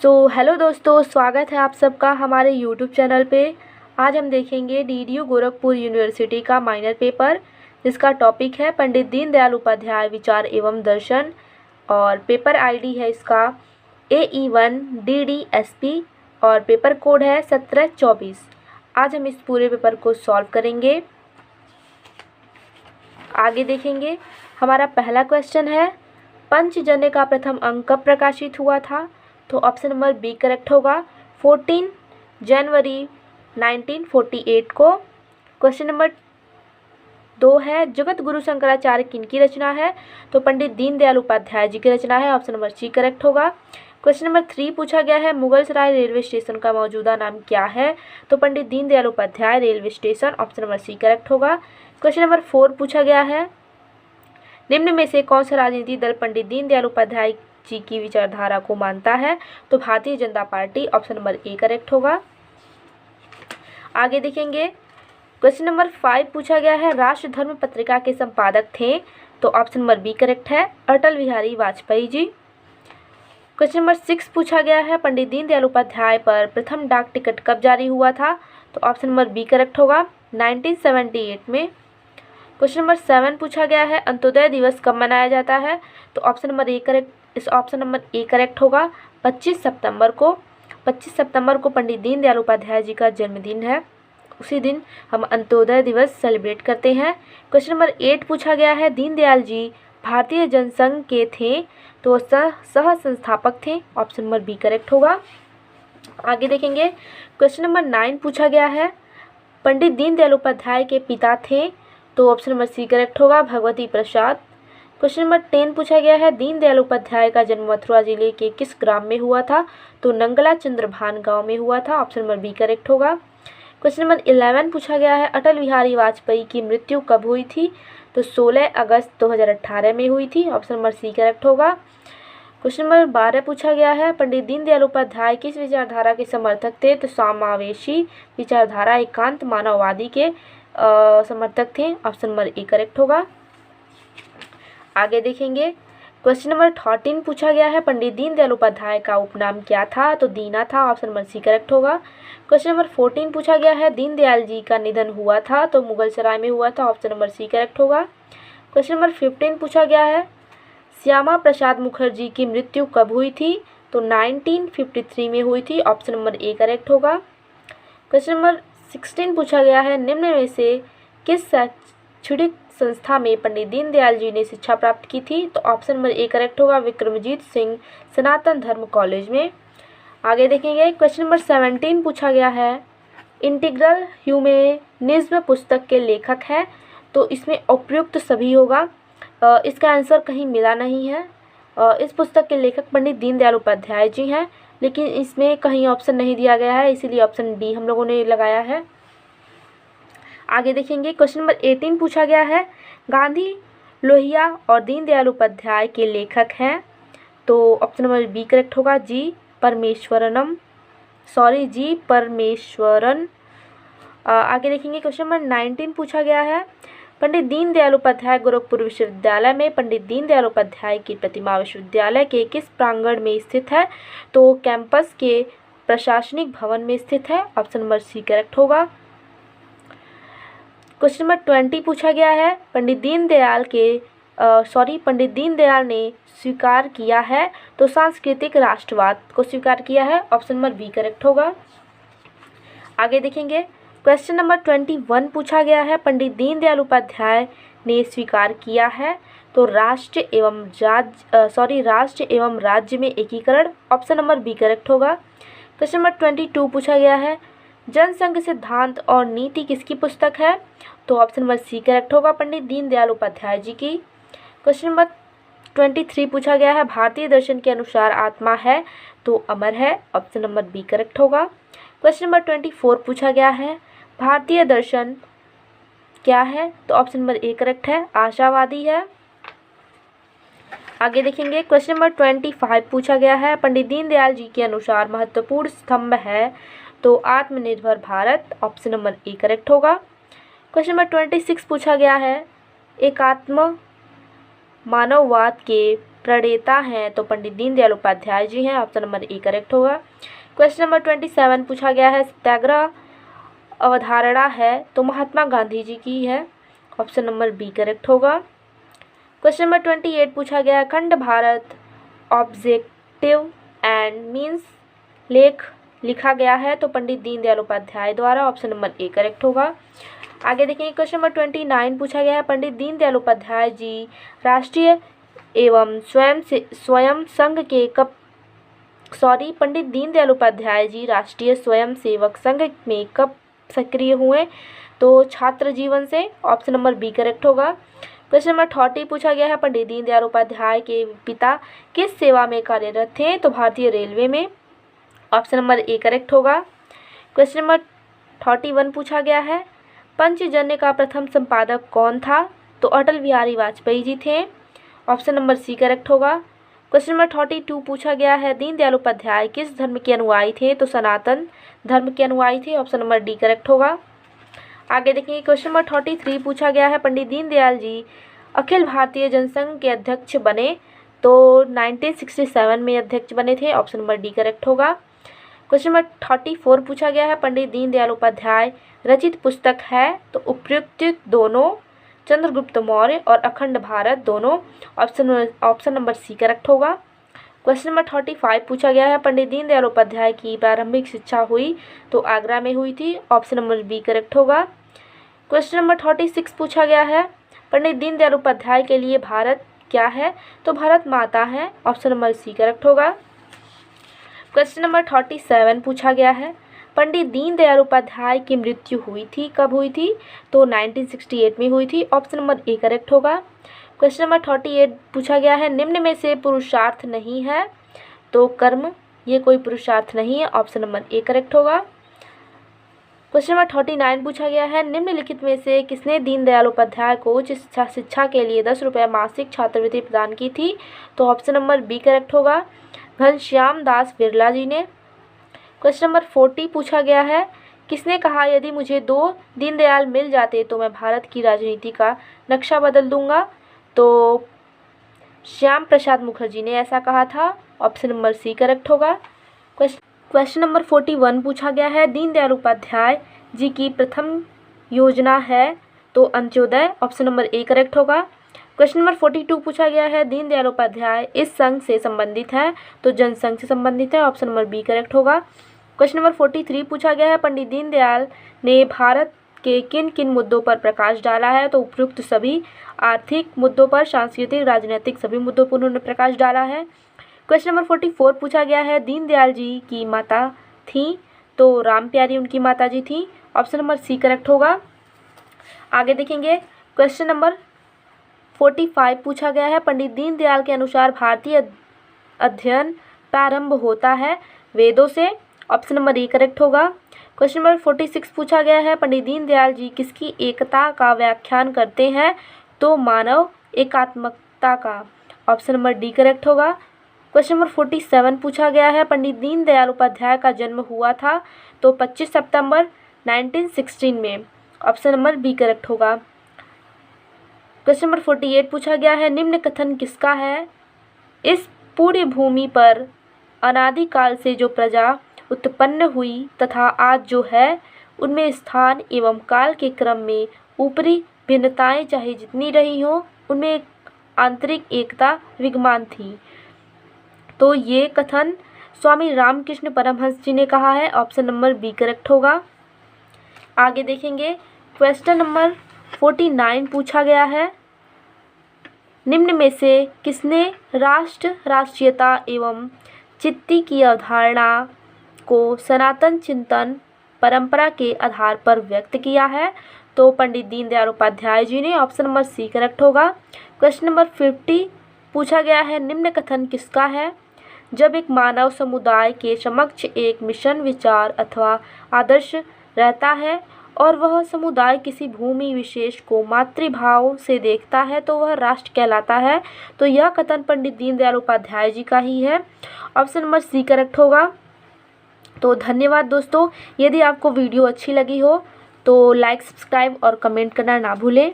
Hello दोस्तों, स्वागत है आप सबका हमारे यूट्यूब चैनल पे। आज हम देखेंगे डीडीयू गोरखपुर यूनिवर्सिटी का माइनर पेपर, जिसका टॉपिक है पंडित दीनदयाल उपाध्याय विचार एवं दर्शन, और पेपर आईडी है इसका AE1DDSP और पेपर कोड है 1724। आज हम इस पूरे पेपर को सॉल्व करेंगे। आगे देखेंगे, हमारा पहला क्वेश्चन है, पंचजन्य का प्रथम अंक कब प्रकाशित हुआ था? तो ऑप्शन नंबर बी करेक्ट होगा, 14 जनवरी 1948 को। क्वेश्चन नंबर 2 है, जगत गुरु शंकराचार्य किनकी रचना है? तो पंडित दीनदयाल उपाध्याय जी की रचना है। ऑप्शन नंबर सी करेक्ट होगा। क्वेश्चन नंबर 3 पूछा गया है, मुगलसराय रेलवे स्टेशन का मौजूदा नाम क्या है? तो Pandit Deendayal Upadhyay railway station. Option number C correct होगा। क्वेश्चन नंबर 4 पूछा गया है, निम्न में से कौन सा राजनीतिक दल पंडित दीनदयाल उपाध्याय जी की विचारधारा को मानता है? तो Bharatiya Janata party. Option number A correct होगा। आगे देखेंगे, क्वेश्चन नंबर 5 पूछा गया है, राष्ट्र धर्म पत्रिका के संपादक थे? तो ऑप्शन नंबर बी करेक्ट है, अटल बिहारी वाजपेयी जी। क्वेश्चन नंबर 6 पूछा गया है, पंडित दीनदयाल उपाध्याय पर प्रथम डाक टिकट कब जारी हुआ था? तो ऑप्शन नंबर बी करेक्ट होगा, 1978 में। क्वेश्चन नंबर 7 पूछा गया है, अंत्योदय दिवस कब मनाया जाता है? तो ऑप्शन नंबर ए करेक्ट होगा, 25 सितंबर को। 25 सितंबर को पंडित दीनदयाल उपाध्याय जी का जन्मदिन है, उसी दिन हम अंत्योदय दिवस सेलिब्रेट करते हैं। क्वेश्चन नंबर 8 पूछा गया है, दीनदयाल जी भारतीय जनसंघ के थे? तो सह संस्थापक थे। ऑप्शन नंबर बी करेक्ट होगा। आगे देखेंगे, क्वेश्चन नंबर 9 पूछा गया है, पंडित दीनदयाल उपाध्याय के पिता थे? तो ऑप्शन नंबर सी करेक्ट होगा, भगवती प्रसाद। क्वेश्चन नंबर 10 पूछा गया है, दीनदयाल उपाध्याय का जन्म मथुरा जिले के किस ग्राम में हुआ था? तो नंगला चंद्रभान गांव में हुआ था। ऑप्शन नंबर बी करेक्ट होगा। क्वेश्चन नंबर 11 पूछा गया है, अटल बिहारी वाजपेयी की मृत्यु कब हुई थी? तो 16 अगस्त 2018 में हुई थी। ऑप्शन नंबर सी करेक्ट होगा। क्वेश्चन नंबर 12 पूछा गया है, पंडित दीनदयाल उपाध्याय किस विचारधारा के समर्थक थे? तो समावेशी विचारधारा, एकांत मानववादी के समर्थक थे। ऑप्शन नंबर ए करेक्ट होगा। आगे देखेंगे, क्वेश्चन नंबर 13 पूछा गया है, पंडित दीनदयाल उपाध्याय का उपनाम क्या था? तो दीना था। ऑप्शन नंबर सी करेक्ट होगा। क्वेश्चन नंबर 14 पूछा गया है, दीनदयाल जी का निधन हुआ था? तो मुगलसराय में हुआ था। ऑप्शन नंबर सी करेक्ट होगा। क्वेश्चन नंबर 15 पूछा गया है, श्यामा प्रसाद मुखर्जी की मृत्यु कब हुई थी? तो 1953 में हुई थी। ऑप्शन नंबर ए करेक्ट होगा। क्वेश्चन नंबर 16 पूछा गया है, निम्न में से किस शैक्षणिक संस्था में पंडित दीनदयाल जी ने शिक्षा प्राप्त की थी? तो ऑप्शन नंबर ए करेक्ट होगा, विक्रमजीत सिंह सनातन धर्म कॉलेज में। आगे देखेंगे, क्वेश्चन नंबर 17 पूछा गया है, इंटीग्रल ह्यूमनिज्म पुस्तक के लेखक हैं? तो इसमें उपयुक्त सभी होगा। इसका आंसर कहीं मिला नहीं है। इस पुस्तक के लेखक पंडित दीनदयाल उपाध्याय जी हैं, लेकिन इसमें कहीं ऑप्शन नहीं दिया गया है, इसीलिए ऑप्शन डी हम लोगों ने लगाया है। आगे देखेंगे, क्वेश्चन नंबर 18 पूछा गया है, गांधी, लोहिया और दीनदयाल उपाध्याय के लेखक हैं? तो ऑप्शन नंबर बी करेक्ट होगा, जी परमेश्वरन। आगे देखेंगे, क्वेश्चन नंबर 19 पूछा गया है, पंडित दीनदयाल उपाध्याय गोरखपुर विश्वविद्यालय में पंडित दीनदयाल उपाध्याय की प्रतिमा विश्वविद्यालय के किस प्रांगण में स्थित है? तो कैंपस के प्रशासनिक भवन में स्थित है। ऑप्शन नंबर सी करेक्ट होगा। क्वेश्चन नंबर 20 पूछा गया है, पंडित दीनदयाल ने स्वीकार किया है? तो सांस्कृतिक राष्ट्रवाद को स्वीकार किया है। ऑप्शन नंबर बी करेक्ट होगा। आगे देखेंगे, क्वेश्चन नंबर 21 पूछा गया है, पंडित दीनदयाल उपाध्याय ने स्वीकार किया है? तो राष्ट्र एवं राज्य में एकीकरण। ऑप्शन नंबर बी करेक्ट होगा। क्वेश्चन नंबर 22 पूछा गया है, जनसंघ सिद्धांत और नीति किसकी पुस्तक है? तो ऑप्शन नंबर सी करेक्ट होगा, पंडित दीनदयाल उपाध्याय जी की। क्वेश्चन नंबर 23 पूछा गया है, भारतीय दर्शन के अनुसार आत्मा है तो अमर है। ऑप्शन नंबर बी करेक्ट होगा। क्वेश्चन नंबर 24 पूछा गया है, भारतीय दर्शन क्या है? तो ऑप्शन नंबर ए करेक्ट है, आशावादी है। आगे देखेंगे, क्वेश्चन नंबर 25 पूछा गया है, पंडित दीनदयाल जी के अनुसार महत्वपूर्ण स्तंभ है तो आत्मनिर्भर Bharat. Option number A correct होगा। क्वेश्चन नंबर 26 पूछा गया है, एकात्म मानववाद के प्रणेता हैं तो पंडित दीनदयाल उपाध्याय जी हैं। ऑप्शन नंबर ए करेक्ट होगा। क्वेश्चन नंबर 27 पूछा गया है सत्याग्रह अवधारणा है तो महात्मा गांधी जी की है। ऑप्शन नंबर बी करेक्ट होगा। क्वेश्चन नंबर 28 पूछा गया है अखंड भारत ऑब्जेक्टिव एंड मीन्स लेख लिखा गया है तो पंडित दीनदयाल उपाध्याय द्वारा। ऑप्शन नंबर ए करेक्ट होगा। आगे देखेंगे क्वेश्चन नंबर 29 पूछा गया है पंडित दीनदयाल उपाध्याय जी राष्ट्रीय एवं स्वयं संघ के पंडित दीनदयाल उपाध्याय जी राष्ट्रीय स्वयं सेवक संघ में कब सक्रिय हुए तो छात्र जीवन से। ऑप्शन नंबर बी करेक्ट होगा। क्वेश्चन नंबर 30 पूछा गया है पंडित दीनदयाल उपाध्याय के पिता किस सेवा में कार्यरत थे तो भारतीय रेलवे में। ऑप्शन नंबर ए करेक्ट होगा। क्वेश्चन नंबर 31 पूछा गया है पंचजन्य का प्रथम संपादक कौन था तो अटल बिहारी वाजपेयी जी थे। ऑप्शन नंबर सी करेक्ट होगा। क्वेश्चन नंबर 32 पूछा गया है दीनदयाल उपाध्याय किस धर्म के अनुयायी थे तो सनातन धर्म के अनुयायी थे। ऑप्शन नंबर डी करेक्ट होगा। आगे देखेंगे क्वेश्चन नंबर 33 पूछा गया है पंडित दीनदयाल जी अखिल भारतीय जनसंघ के अध्यक्ष बने तो 1967 में अध्यक्ष बने थे। ऑप्शन नंबर डी करेक्ट होगा। क्वेश्चन नंबर 34 पूछा गया है पंडित दीनदयाल उपाध्याय रचित पुस्तक है तो उपयुक्त दोनों चंद्रगुप्त मौर्य और अखंड भारत दोनों। ऑप्शन नंबर सी करेक्ट होगा। क्वेश्चन नंबर 35 पूछा गया है पंडित दीनदयाल उपाध्याय की प्रारंभिक शिक्षा हुई तो आगरा में हुई थी। ऑप्शन नंबर बी करेक्ट होगा। क्वेश्चन नंबर 36 पूछा गया है पंडित दीनदयाल उपाध्याय के लिए भारत क्या है तो भारत माता है। ऑप्शन नंबर सी करेक्ट होगा। क्वेश्चन नंबर 37 पूछा गया है पंडित दीनदयाल उपाध्याय की मृत्यु हुई थी कब हुई थी तो 1968 में हुई थी। ऑप्शन नंबर ए करेक्ट होगा। क्वेश्चन नंबर 38 पूछा गया है निम्न में से पुरुषार्थ नहीं है तो कर्म ये कोई पुरुषार्थ नहीं है। ऑप्शन नंबर ए करेक्ट होगा। क्वेश्चन नंबर 39 पूछा गया है निम्नलिखित में से किसने दीनदयाल उपाध्याय को उच्च शिक्षा के लिए 10 रुपये मासिक छात्रवृत्ति प्रदान की थी तो ऑप्शन नंबर बी करेक्ट होगा घनश्याम दास बिरला जी ने। क्वेश्चन नंबर 40 पूछा गया है किसने कहा यदि मुझे 2 दीनदयाल मिल जाते तो मैं भारत की राजनीति का नक्शा बदल दूंगा तो श्याम प्रसाद मुखर्जी ने ऐसा कहा था। ऑप्शन नंबर सी करेक्ट होगा। क्वेश्चन नंबर 41 पूछा गया है दीनदयाल उपाध्याय जी की प्रथम योजना है तो Antyodaya. Option number A correct होगा। क्वेश्चन नंबर 42 पूछा गया है दीनदयाल उपाध्याय इस संघ से संबंधित है तो जनसंघ से संबंधित है। ऑप्शन नंबर बी करेक्ट होगा। क्वेश्चन नंबर 43 पूछा गया है पंडित दीनदयाल ने भारत के किन किन मुद्दों पर प्रकाश डाला है तो उपयुक्त सभी आर्थिक मुद्दों पर सांस्कृतिक राजनीतिक सभी मुद्दों पर उन्होंने प्रकाश डाला है। क्वेश्चन नंबर 44 पूछा गया है दीनदयाल जी की माता थी तो राम प्यारी उनकी माता जी थी। ऑप्शन नंबर सी करेक्ट होगा। आगे देखेंगे क्वेश्चन नंबर 45 पूछा गया है पंडित दीनदयाल के अनुसार भारतीय अध्ययन प्रारंभ होता है वेदों से। ऑप्शन नंबर ए करेक्ट होगा। क्वेश्चन नंबर 46 पूछा गया है पंडित दीनदयाल जी किसकी एकता का व्याख्यान करते हैं तो मानव एकात्मकता का। ऑप्शन नंबर डी करेक्ट होगा। क्वेश्चन नंबर 47 पूछा गया है पंडित दीनदयाल उपाध्याय का जन्म हुआ था तो 25 सितंबर 1916 में। ऑप्शन नंबर बी करेक्ट होगा। क्वेश्चन नंबर 48 पूछा गया है निम्न कथन किसका है इस पूरी भूमि पर अनादिकाल से जो प्रजा उत्पन्न हुई तथा आज जो है उनमें स्थान एवं काल के क्रम में ऊपरी भिन्नताएं चाहे जितनी रही हों उनमें एक आंतरिक एकता विद्यमान थी तो ये कथन स्वामी रामकृष्ण परमहंस जी ने कहा है। ऑप्शन नंबर बी करेक्ट होगा। आगे देखेंगे क्वेश्चन नंबर 49 पूछा गया है निम्न में से किसने राष्ट्रीयता एवं चित्ती की अवधारणा को सनातन चिंतन परंपरा के आधार पर व्यक्त किया है तो पंडित दीनदयाल उपाध्याय जी ने। ऑप्शन नंबर सी करेक्ट होगा। क्वेश्चन नंबर 50 पूछा गया है निम्न कथन किसका है जब एक मानव समुदाय के समक्ष एक मिशन विचार अथवा आदर्श रहता है और वह समुदाय किसी भूमि विशेष को मातृभाव से देखता है तो वह राष्ट्र कहलाता है तो यह कथन पंडित दीनदयाल उपाध्याय जी का ही है। ऑप्शन नंबर सी करेक्ट होगा। तो धन्यवाद दोस्तों। यदि आपको वीडियो अच्छी लगी हो तो लाइक सब्सक्राइब और कमेंट करना ना भूलें।